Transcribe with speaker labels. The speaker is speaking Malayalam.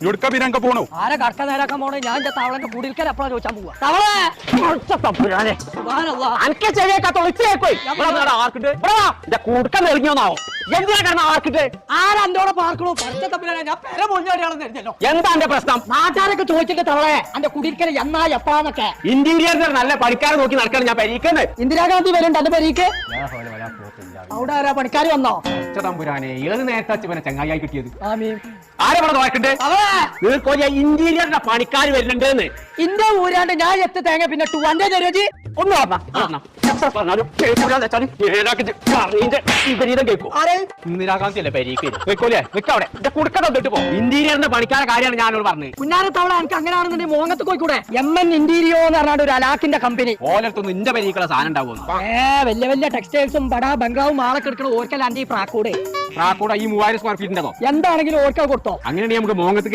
Speaker 1: ഇവിടുക്ക പിന്നെ പോണു
Speaker 2: ആരെ കടക്ക നേരാക്കാൻ പോണേ ഞാൻ എന്റെ തവളന്റെ കുടിൽക്കൽ എപ്പോഴാ ചോദിച്ചാൻ പോവാ തവളെ
Speaker 3: അനക്കെ ചെവിയൊക്കെ നെളിഞ്ഞോന്നാവോ എന്തിനാ കാരണം ആർക്കിട്ട്
Speaker 2: ആരന്തോടെ പാർക്കണോ പഠിച്ച തമ്മിലാണ് ഞാൻ പെര പൊഞ്ഞാടിയാണെന്ന് അറിഞ്ഞല്ലോ.
Speaker 3: എന്താ എന്റെ പ്രശ്നം?
Speaker 2: നാട്ടുകാരൊക്കെ ചോദിച്ചിട്ട് തവളെ എന്റെ കുടിൽക്കൽ എന്നാ എപ്പാന്നൊക്കെ.
Speaker 3: ഇന്റീരിയറിന് നല്ല പണിക്കാരെ നോക്കി നടക്കാണ് ഞാൻ പരീക്കുന്നത്.
Speaker 2: ഇന്ദിരാഗാന്ധി വരുന്നുണ്ട് എന്റെ പെരീക്ക്. അവിടെ ആരാ പണിക്കാർ വന്നോ?
Speaker 3: തമ്പുരാനെ ഏത് നേരത്തെ ഇവനെ ചങ്ങായി കിട്ടിയത്?
Speaker 2: ആമീൻ.
Speaker 3: ആരെ ഇവിടെ നോക്കണ്ടേ? ഇന്റീരിയറിന്റെ പണിക്കാർ വരുന്നുണ്ടെന്ന്
Speaker 2: ഇന്റെ ഊരാണ്ട് ഞാൻ എത്ത് തേങ്ങ പിന്നെ ടൂന്റെ തരുജി
Speaker 3: ഒന്ന് കേൾക്കും. ഇന്ദിരാഗാന്ധി അല്ലേ പരീക്ക് വെക്കോലേ വെക്കവിടെ കുടുക്ക തന്നിട്ട് പോ. ഇന്റീരിയറിന്റെ പണിക്കാരെ കാര്യമാണ് ഞാനോട് പറഞ്ഞത്.
Speaker 2: കുഞ്ഞാരെ തവള എനിക്ക് അങ്ങനെയാണെന്നുണ്ടെങ്കിൽ മോങ്ങത്ത് പോയിക്കൂടെ? MN ഇന്റീരിയോ എന്ന് പറഞ്ഞാൽ ഒരു അലാക്കിന്റെ കമ്പനി.
Speaker 3: ഓലത്തൊന്നും ഇന്റെ പരീക്കുള്ള സാധനം ഉണ്ടാവുന്നു.
Speaker 2: വലിയ വലിയ ടെക്സ്റ്റൈൽസും ബടാ ബംഗ്ലാവും ആളൊക്കെ എടുക്കണ ഓർക്കലാണ്ട് ഈ പ്രാക്കൂടെ
Speaker 3: ഈ 3000 സ്ക്വയർ ഫീറ്റിന്റെതോ
Speaker 2: എന്താണെങ്കിലും ഓർക്ക കൊടുത്തോ.
Speaker 3: അങ്ങനെയാണെങ്കിൽ നമുക്ക് മോങ്ങത്ത്